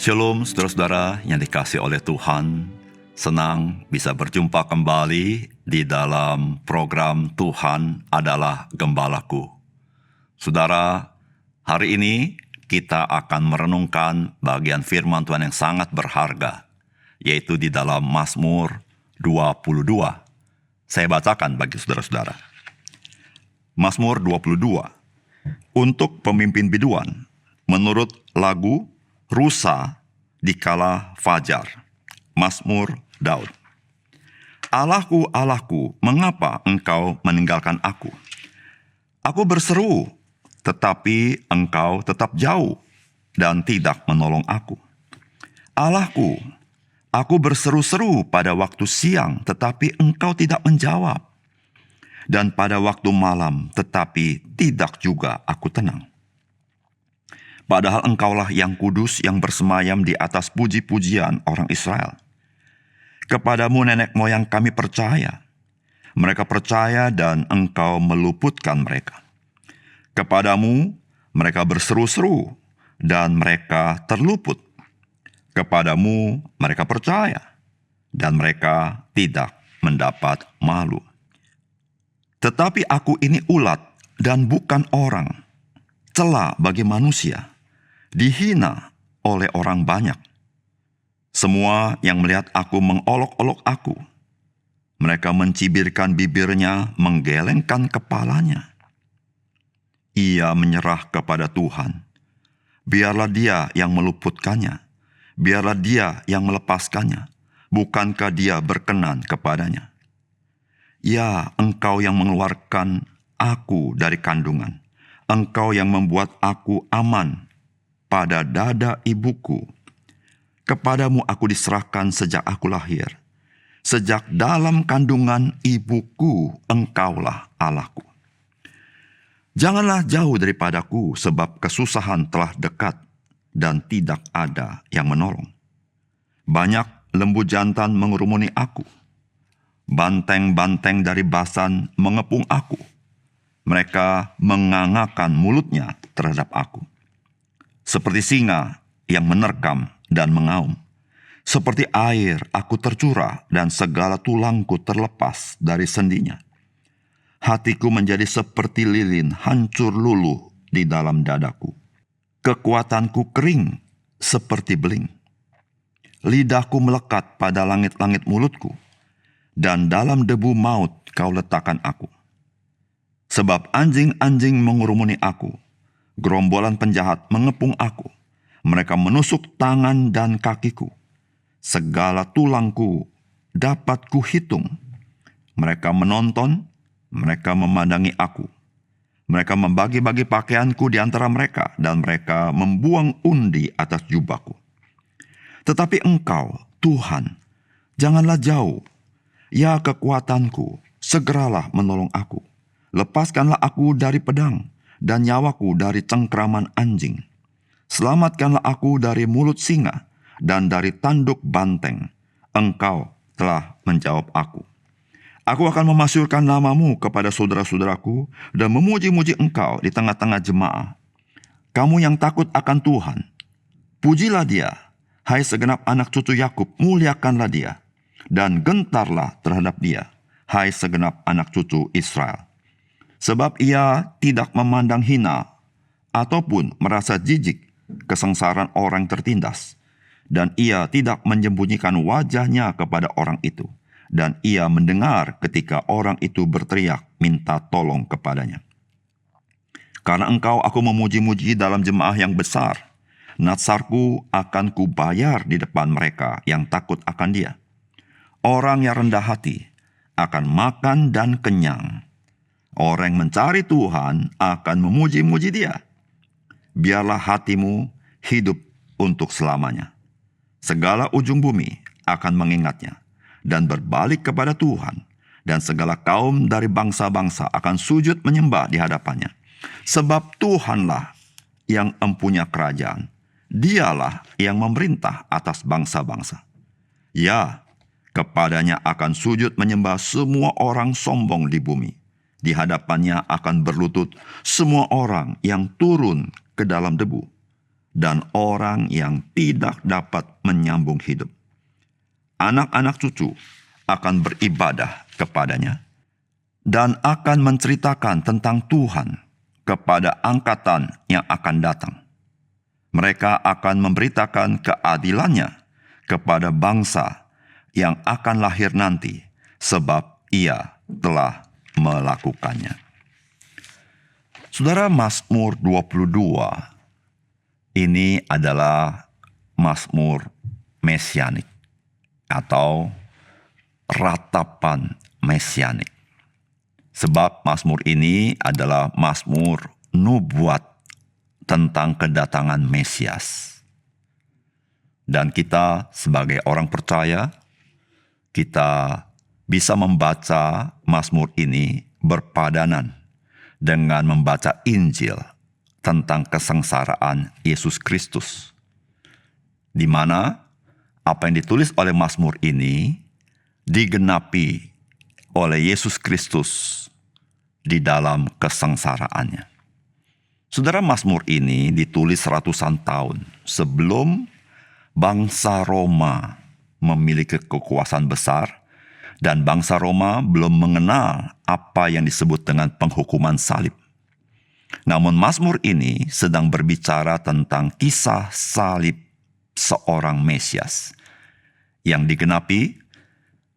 Shalom saudara-saudara yang dikasihi oleh Tuhan. Senang bisa berjumpa kembali di dalam program Tuhan adalah Gembalaku. Saudara, hari ini kita akan merenungkan bagian firman Tuhan yang sangat berharga, yaitu di dalam Mazmur 22. Saya bacakan bagi saudara-saudara. Mazmur 22. Untuk pemimpin biduan, menurut lagu Rusa dikala fajar. Mazmur Daud. Allahku, Allahku, mengapa engkau meninggalkan aku? Aku berseru, tetapi engkau tetap jauh dan tidak menolong aku. Allahku, aku berseru-seru pada waktu siang, tetapi engkau tidak menjawab. Dan pada waktu malam, tetapi tidak juga aku tenang. Padahal engkaulah yang kudus yang bersemayam di atas puji-pujian orang Israel. Kepadamu nenek moyang kami percaya. Mereka percaya dan engkau meluputkan mereka. Kepadamu mereka berseru-seru dan mereka terluput. Kepadamu mereka percaya dan mereka tidak mendapat malu. Tetapi aku ini ulat dan bukan orang, cela bagi manusia, dihina oleh orang banyak. Semua yang melihat aku mengolok-olok aku. Mereka mencibirkan bibirnya, menggelengkan kepalanya. Ia menyerah kepada Tuhan. Biarlah dia yang meluputkannya. Biarlah dia yang melepaskannya. Bukankah dia berkenan kepadanya? Ya, engkau yang mengeluarkan aku dari kandungan. Engkau yang membuat aku aman pada dada ibuku. Kepadamu aku diserahkan sejak aku lahir. Sejak dalam kandungan ibuku, engkaulah Allahku. Janganlah jauh daripadaku, sebab kesusahan telah dekat dan tidak ada yang menolong. Banyak lembu jantan mengerumuni aku. Banteng-banteng dari Basan mengepung aku. Mereka mengangakan mulutnya terhadap aku. Seperti singa yang menerkam dan mengaum. Seperti air aku tercurah dan segala tulangku terlepas dari sendinya. Hatiku menjadi seperti lilin hancur luluh di dalam dadaku. Kekuatanku kering seperti beling. Lidahku melekat pada langit-langit mulutku. Dan dalam debu maut kau letakkan aku. Sebab anjing-anjing mengurumuni aku. Gerombolan penjahat mengepung aku. Mereka menusuk tangan dan kakiku. Segala tulangku dapat kuhitung. Mereka menonton, mereka memandangi aku. Mereka membagi-bagi pakaianku di antara mereka, dan mereka membuang undi atas jubahku. Tetapi engkau, Tuhan, janganlah jauh. Ya kekuatanku, segeralah menolong aku. Lepaskanlah aku dari pedang, dan nyawaku dari cengkraman anjing. Selamatkanlah aku dari mulut singa, dan dari tanduk banteng. Engkau telah menjawab aku. Aku akan memasyurkan namamu kepada saudara-saudaraku, dan memuji-muji engkau di tengah-tengah jemaah. Kamu yang takut akan Tuhan, pujilah dia. Hai segenap anak cucu Yakub, muliakanlah dia. Dan gentarlah terhadap dia, hai segenap anak cucu Israel. Sebab ia tidak memandang hina, ataupun merasa jijik kesengsaraan orang tertindas. Dan ia tidak menyembunyikan wajahnya kepada orang itu. Dan ia mendengar ketika orang itu berteriak minta tolong kepadanya. Karena engkau aku memuji-muji dalam jemaah yang besar. Natsarku akan kubayar di depan mereka yang takut akan dia. Orang yang rendah hati akan makan dan kenyang. Orang yang mencari Tuhan akan memuji-muji dia. Biarlah hatimu hidup untuk selamanya. Segala ujung bumi akan mengingatnya dan berbalik kepada Tuhan. Dan segala kaum dari bangsa-bangsa akan sujud menyembah di hadapannya. Sebab Tuhanlah yang empunya kerajaan. Dialah yang memerintah atas bangsa-bangsa. Ya, kepadanya akan sujud menyembah semua orang sombong di bumi. Di hadapannya akan berlutut semua orang yang turun ke dalam debu. dan orang yang tidak dapat menyambung hidup. Anak-anak cucu akan beribadah kepadanya dan akan menceritakan tentang Tuhan kepada angkatan yang akan datang. Mereka akan memberitakan keadilannya kepada bangsa yang akan lahir nanti, sebab ia telah melakukannya. Saudara, Mazmur 22 ini adalah Mazmur mesianik atau ratapan mesianik. Sebab Mazmur ini adalah Mazmur nubuat tentang kedatangan Mesias. Dan kita sebagai orang percaya, kita bisa membaca Mazmur ini berpadanan dengan membaca Injil tentang kesengsaraan Yesus Kristus, di mana apa yang ditulis oleh Mazmur ini digenapi oleh Yesus Kristus di dalam kesengsaraannya. Saudara, Mazmur ini ditulis ratusan tahun sebelum bangsa Roma memiliki kekuasaan besar, dan bangsa Roma belum mengenal apa yang disebut dengan penghukuman salib. Namun Mazmur ini sedang berbicara tentang kisah salib seorang Mesias yang digenapi,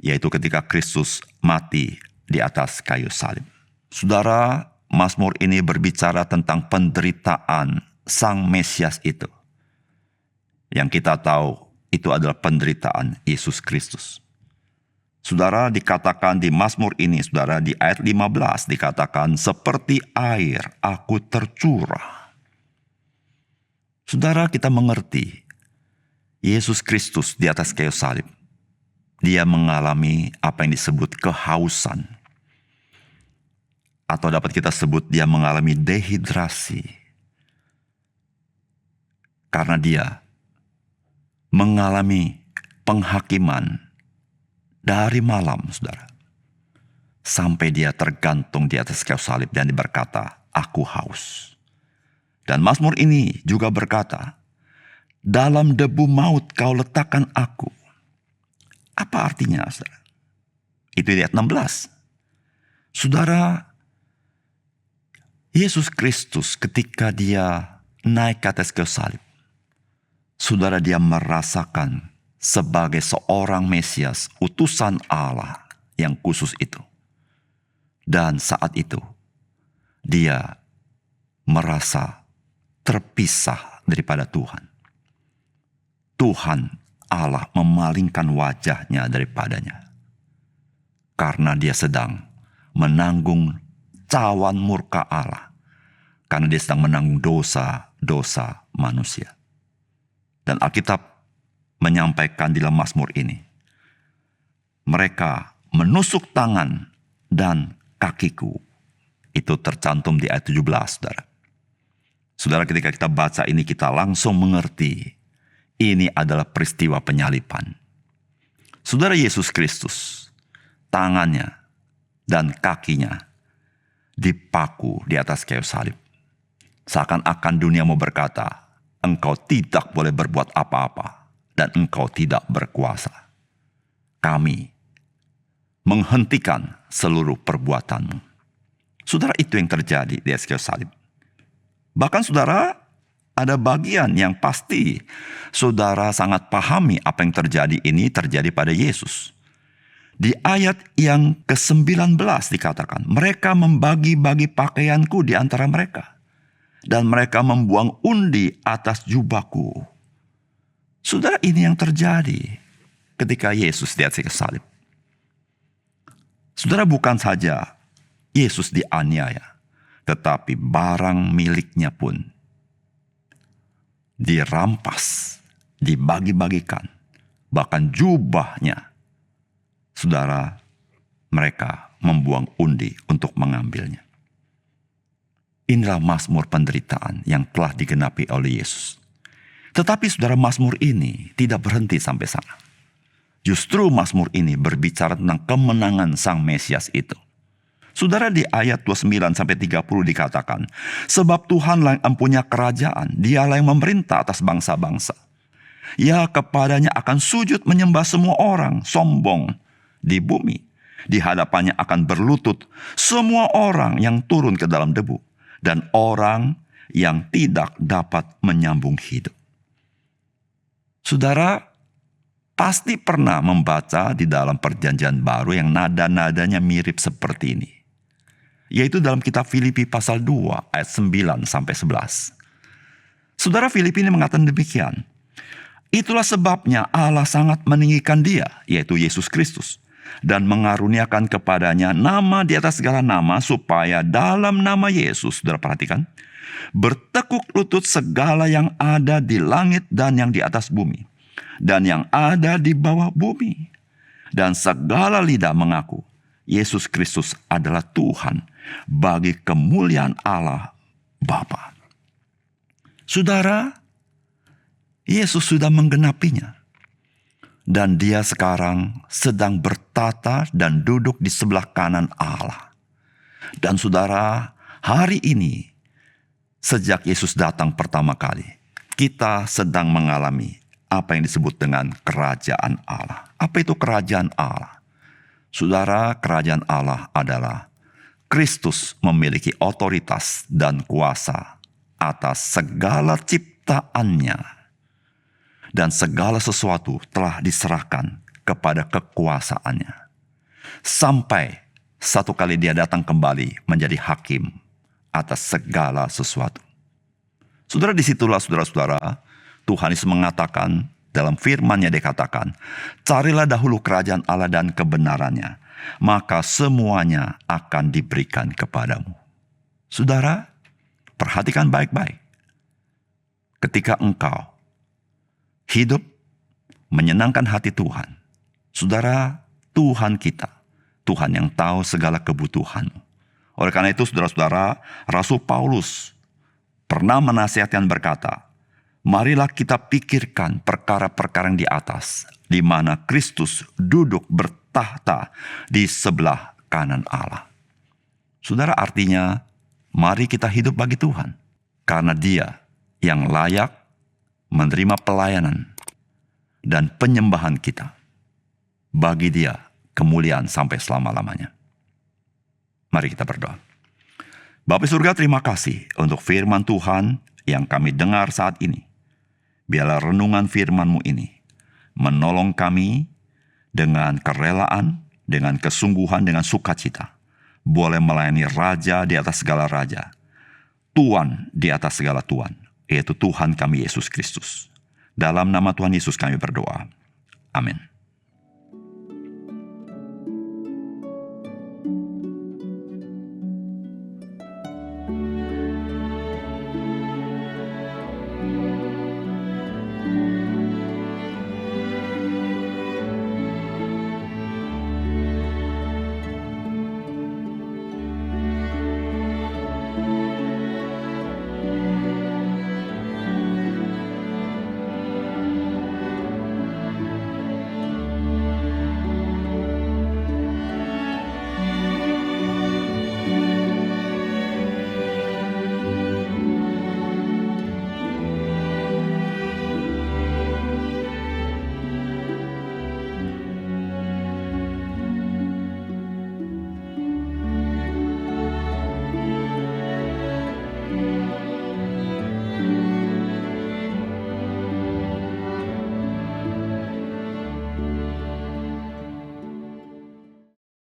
yaitu ketika Kristus mati di atas kayu salib. Saudara, Mazmur ini berbicara tentang penderitaan Sang Mesias itu. Yang kita tahu itu adalah penderitaan Yesus Kristus. Saudara, dikatakan di Mazmur ini, saudara, di ayat 15 dikatakan, seperti air aku tercurah. Saudara, kita mengerti Yesus Kristus di atas kayu salib. Dia mengalami apa yang disebut kehausan. Atau dapat kita sebut dia mengalami dehidrasi. Karena dia mengalami penghakiman dari malam, saudara. Sampai dia tergantung di atas kayu salib dan dia berkata, aku haus. Dan Mazmur ini juga berkata, dalam debu maut kau letakkan aku. Apa artinya, saudara? Itu di ayat 16. Saudara, Yesus Kristus ketika dia naik ke atas kayu salib, saudara, dia merasakan sebagai seorang Mesias, utusan Allah yang khusus itu. Dan saat itu, dia merasa terpisah daripada Tuhan. Tuhan Allah memalingkan wajahnya daripadanya. Karena dia sedang menanggung cawan murka Allah. Karena dia sedang menanggung dosa-dosa manusia. Dan Alkitab menyampaikan di dalam Mazmur ini, mereka menusuk tangan dan kakiku. Itu tercantum di ayat 17, saudara. Saudara, ketika kita baca ini, kita langsung mengerti ini adalah peristiwa penyaliban. Saudara, Yesus Kristus, tangannya dan kakinya dipaku di atas kayu salib. Seakan-akan dunia mau berkata, engkau tidak boleh berbuat apa-apa dan engkau tidak berkuasa. Kami menghentikan seluruh perbuatanmu. Saudara, itu yang terjadi di atas kayu salib. Bahkan saudara, ada bagian yang pasti saudara sangat pahami apa yang terjadi ini terjadi pada Yesus. Di ayat yang ke-19 dikatakan, mereka membagi-bagi pakaianku di antara mereka. Dan mereka membuang undi atas jubahku. Saudara, ini yang terjadi ketika Yesus di atas kayu salib. Saudara, bukan saja Yesus dianiaya, tetapi barang miliknya pun dirampas, dibagi-bagikan. Bahkan jubahnya, saudara, mereka membuang undi untuk mengambilnya. Inilah Mazmur penderitaan yang telah digenapi oleh Yesus. Tetapi saudara, Mazmur ini tidak berhenti sampai sana. Justru Mazmur ini berbicara tentang kemenangan Sang Mesias itu. Saudara, di ayat 29-30 dikatakan, sebab Tuhanlah yang mempunyai kerajaan, dialah yang memerintah atas bangsa-bangsa. Ya, kepadanya akan sujud menyembah semua orang sombong di bumi. Di hadapannya akan berlutut semua orang yang turun ke dalam debu, dan orang yang tidak dapat menyambung hidup. Saudara, pasti pernah membaca di dalam Perjanjian Baru yang nada-nadanya mirip seperti ini, yaitu dalam kitab Filipi pasal 2 ayat 9-11. Saudara, Filipi ini mengatakan demikian, itulah sebabnya Allah sangat meninggikan dia, yaitu Yesus Kristus, dan mengaruniakan kepadanya nama di atas segala nama, supaya dalam nama Yesus, saudara perhatikan, bertekuk lutut segala yang ada di langit dan yang di atas bumi, dan yang ada di bawah bumi, dan segala lidah mengaku Yesus Kristus adalah Tuhan, bagi kemuliaan Allah Bapa. Saudara, Yesus sudah menggenapinya, dan dia sekarang sedang bertata dan duduk di sebelah kanan Allah. Dan saudara, hari ini, sejak Yesus datang pertama kali, kita sedang mengalami apa yang disebut dengan kerajaan Allah. Apa itu kerajaan Allah? Saudara, kerajaan Allah adalah Kristus memiliki otoritas dan kuasa atas segala ciptaannya, dan segala sesuatu telah diserahkan kepada kekuasaannya, sampai satu kali dia datang kembali menjadi hakim atas segala sesuatu. Saudara, disitulah saudara-saudara, Tuhan Yesus mengatakan dalam firman-Nya, dikatakan, carilah dahulu kerajaan Allah dan kebenarannya, maka semuanya akan diberikan kepadamu. Saudara, perhatikan baik-baik. Ketika engkau hidup menyenangkan hati Tuhan, saudara, Tuhan kita, Tuhan yang tahu segala kebutuhanmu. Oleh karena itu, saudara-saudara, Rasul Paulus pernah menasihatkan berkata, marilah kita pikirkan perkara-perkara yang di atas, di mana Kristus duduk bertahta di sebelah kanan Allah. Saudara, artinya, mari kita hidup bagi Tuhan, karena Dia yang layak menerima pelayanan dan penyembahan kita. Bagi Dia kemuliaan sampai selama-lamanya. Mari kita berdoa. Bapa surga, terima kasih untuk firman Tuhan yang kami dengar saat ini. Biarlah renungan firman-Mu ini menolong kami dengan kerelaan, dengan kesungguhan, dengan sukacita, boleh melayani Raja di atas segala raja, Tuan di atas segala Tuan, yaitu Tuhan kami Yesus Kristus. Dalam nama Tuhan Yesus kami berdoa. Amin.